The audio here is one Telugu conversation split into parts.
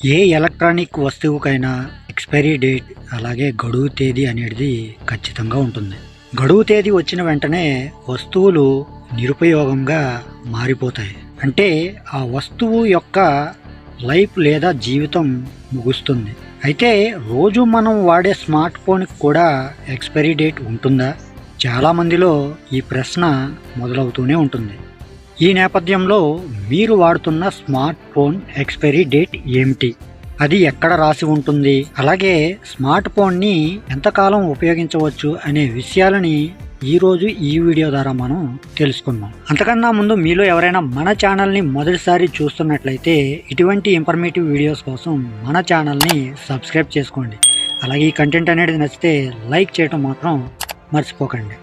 ఏ ఎలక్ట్రానిక్ వస్తువుకైనా ఎక్స్పైరీ డేట్ అలాగే గడువు తేదీ అనేది ఖచ్చితంగా ఉంటుంది. గడువు తేదీ వచ్చిన వెంటనే వస్తువులు నిరుపయోగంగా మారిపోతాయి. అంటే ఆ వస్తువు యొక్క లైఫ్ లేదా జీవితం ముగుస్తుంది. అయితే రోజు మనం వాడే స్మార్ట్ ఫోన్కి కూడా ఎక్స్పైరీ డేట్ ఉంటుందా? చాలామందిలో ఈ ప్రశ్న మొదలవుతూనే ఉంటుంది. ఈ నేపథ్యంలో మీరు వాడుతున్న స్మార్ట్ ఫోన్ ఎక్స్పైరీ డేట్ ఏమిటి, అది ఎక్కడ రాసి ఉంటుంది, అలాగే స్మార్ట్ ఫోన్ని ఎంతకాలం ఉపయోగించవచ్చు అనే విషయాలని ఈరోజు ఈ వీడియో ద్వారా మనం తెలుసుకుందాం. అంతకన్నా ముందు మీలో ఎవరైనా మన ఛానల్ని మొదటిసారి చూస్తున్నట్లయితే ఇటువంటి ఇన్ఫర్మేటివ్ వీడియోస్ కోసం మన ఛానల్ని సబ్స్క్రైబ్ చేసుకోండి. అలాగే ఈ కంటెంట్ అనేది నచ్చితే లైక్ చేయడం మాత్రం మర్చిపోకండి.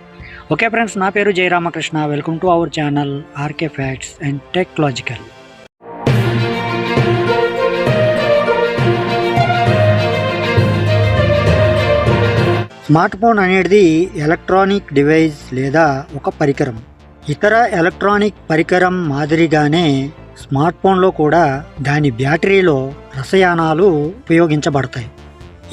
ఓకే ఫ్రెండ్స్, నా పేరు Jayaramakrishna. Welcome to our channel RK facts and technological. Smart phone అనేది ఎలక్ట్రానిక్ డివైస్ లేదా ఒక పరికరం. ఇతర ఎలక్ట్రానిక్ పరికరం మాదిరిగానే స్మార్ట్ ఫోన్లో కూడా దాని బ్యాటరీలో రసాయనాలు ఉపయోగించబడతాయి.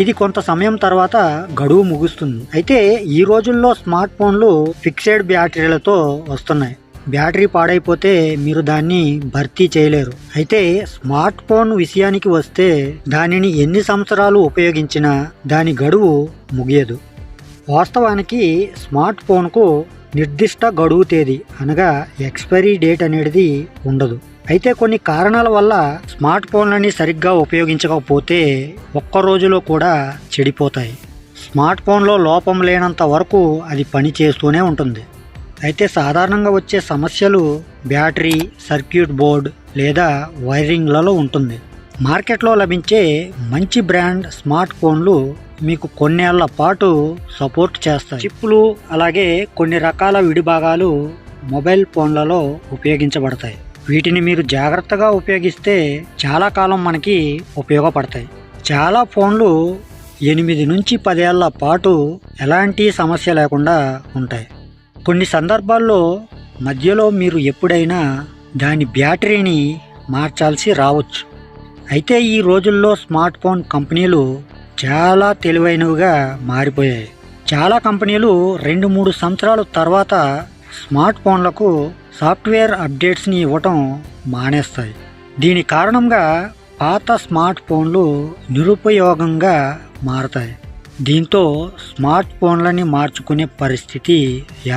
ఇది కొంత సమయం తర్వాత గడువు ముగుస్తుంది. అయితే ఈ రోజుల్లో స్మార్ట్ ఫోన్లు ఫిక్స్డ్ బ్యాటరీలతో వస్తున్నాయి. బ్యాటరీ పాడైపోతే మీరు దాన్ని భర్తీ చేయలేరు. అయితే స్మార్ట్ ఫోన్ విషయానికి వస్తే దానిని ఎన్ని సంవత్సరాలు ఉపయోగించినా దాని గడువు ముగియదు. వాస్తవానికి స్మార్ట్ ఫోన్కు నిర్దిష్ట గడువు తేదీ అనగా ఎక్స్పైరీ డేట్ అనేది ఉండదు. అయితే కొన్ని కారణాల వల్ల స్మార్ట్ ఫోన్లని సరిగ్గా ఉపయోగించకపోతే ఒక్క రోజులో కూడా చెడిపోతాయి. స్మార్ట్ ఫోన్లో లోపం లేనంత వరకు అది పని చేస్తూనే ఉంటుంది. అయితే సాధారణంగా వచ్చే సమస్యలు బ్యాటరీ, సర్క్యూట్ బోర్డ్ లేదా వైరింగ్లలో ఉంటుంది. మార్కెట్లో లభించే మంచి బ్రాండ్ స్మార్ట్ ఫోన్లు మీకు కొన్నేళ్ల పాటు సపోర్ట్ చేస్తాయి. చిప్లు అలాగే కొన్ని రకాల విడిభాగాలు మొబైల్ ఫోన్లలో ఉపయోగించబడతాయి. వీటిని మీరు జాగ్రత్తగా ఉపయోగిస్తే చాలా కాలం మనకి ఉపయోగపడతాయి. చాలా ఫోన్లు 8 నుంచి 10 ఏళ్ల పాటు ఎలాంటి సమస్య లేకుండా ఉంటాయి. కొన్ని సందర్భాల్లో మధ్యలో మీరు ఎప్పుడైనా దాని బ్యాటరీని మార్చాల్సి రావచ్చు. అయితే ఈ రోజుల్లో స్మార్ట్ ఫోన్ కంపెనీలు చాలా తెలివైనవిగా మారిపోయాయి. చాలా కంపెనీలు 2-3 సంవత్సరాల తర్వాత స్మార్ట్ ఫోన్లకు సాఫ్ట్వేర్ అప్డేట్స్ని ఇవ్వటం మానేస్తాయి. దీని కారణంగా పాత స్మార్ట్ ఫోన్లు నిరుపయోగంగా మారతాయి. దీంతో స్మార్ట్ ఫోన్లని మార్చుకునే పరిస్థితి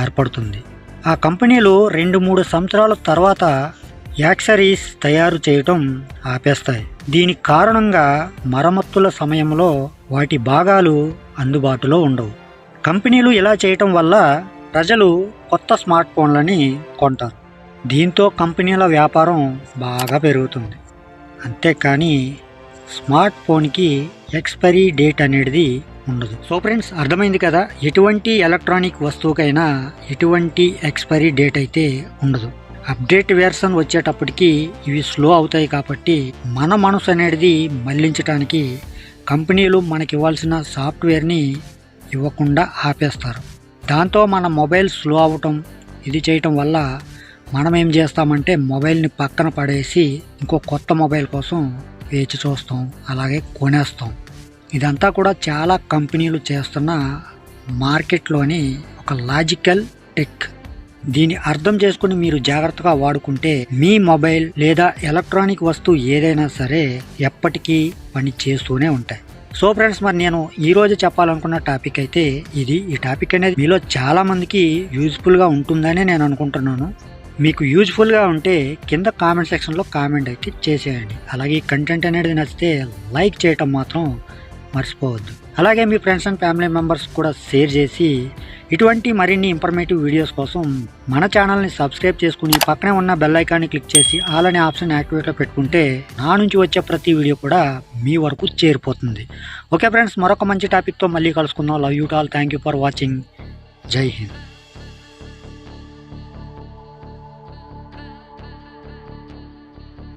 ఏర్పడుతుంది. ఆ కంపెనీలు 2-3 సంవత్సరాల తర్వాత యాక్సరీస్ తయారు చేయటం ఆపేస్తాయి. దీనికి కారణంగా మరమ్మతుల సమయంలో వాటి భాగాలు అందుబాటులో ఉండవు. కంపెనీలు ఇలా చేయటం వల్ల ప్రజలు కొత్త స్మార్ట్ ఫోన్లని కొంటారు. దీంతో కంపెనీల వ్యాపారం బాగా పెరుగుతుంది. అంతేకాని స్మార్ట్ ఫోన్కి ఎక్స్పైరీ డేట్ అనేది ఉండదు. సో ఫ్రెండ్స్, అర్థమైంది కదా, ఎటువంటి ఎలక్ట్రానిక్ వస్తువుకైనా ఎటువంటి ఎక్స్పైరీ డేట్ అయితే ఉండదు. అప్డేట్ వెర్షన్ వచ్చేటప్పటికి ఇవి స్లో అవుతాయి. కాబట్టి మన మనసు అనేది మళ్లించడానికి కంపెనీలు మనకి ఇవ్వాల్సిన సాఫ్ట్వేర్ని ఇవ్వకుండా ఆపేస్తారు. దాంతో మన మొబైల్ స్లో అవ్వటం, ఇది చేయటం వల్ల మనం ఏం చేస్తామంటే మొబైల్ని పక్కన పడేసి ఇంకో కొత్త మొబైల్ కోసం వేచి చూస్తాం, అలాగే కొనేస్తాం. ఇదంతా కూడా చాలా కంపెనీలు చేస్తున్న మార్కెట్లోని ఒక లాజికల్ టెక్. దీన్ని అర్థం చేసుకుని మీరు జాగ్రత్తగా వాడుకుంటే మీ మొబైల్ లేదా ఎలక్ట్రానిక్ వస్తువు ఏదైనా సరే ఎప్పటికీ పని చేస్తూనే ఉంటాయి. సో ఫ్రెండ్స్, మరి నేను ఈరోజు చెప్పాలనుకున్న టాపిక్ అయితే ఇది. ఈ టాపిక్ అనేది మీలో చాలా మందికి యూజ్ఫుల్గా ఉంటుందని నేను అనుకుంటున్నాను. మీకు యూజ్ఫుల్గా ఉంటే కింద కామెంట్ సెక్షన్లో కామెంట్ అయితే చేసేయండి. అలాగే ఈ కంటెంట్ అనేది నచ్చితే లైక్ చేయటం మాత్రం మర్చిపోవద్దు. అలాగే మీ ఫ్రెండ్స్ అండ్ ఫ్యామిలీ మెంబర్స్ కూడా షేర్ చేసి ఇటువంటి మరిన్ని ఇన్ఫర్మేటివ్ వీడియోస్ కోసం మన ఛానల్ని సబ్స్క్రైబ్ చేసుకుని పక్కనే ఉన్న బెల్ ఐకాన్ని క్లిక్ చేసి ఆల్ అనే ఆప్షన్ యాక్టివేట్లో పెట్టుకుంటే నా నుంచి వచ్చే ప్రతి వీడియో కూడా మీ వరకు చేరిపోతుంది. ఓకే ఫ్రెండ్స్, మరొక మంచి టాపిక్తో మళ్ళీ కలుసుకుందాం. Love you all. Thank you for watching. జై హింద్.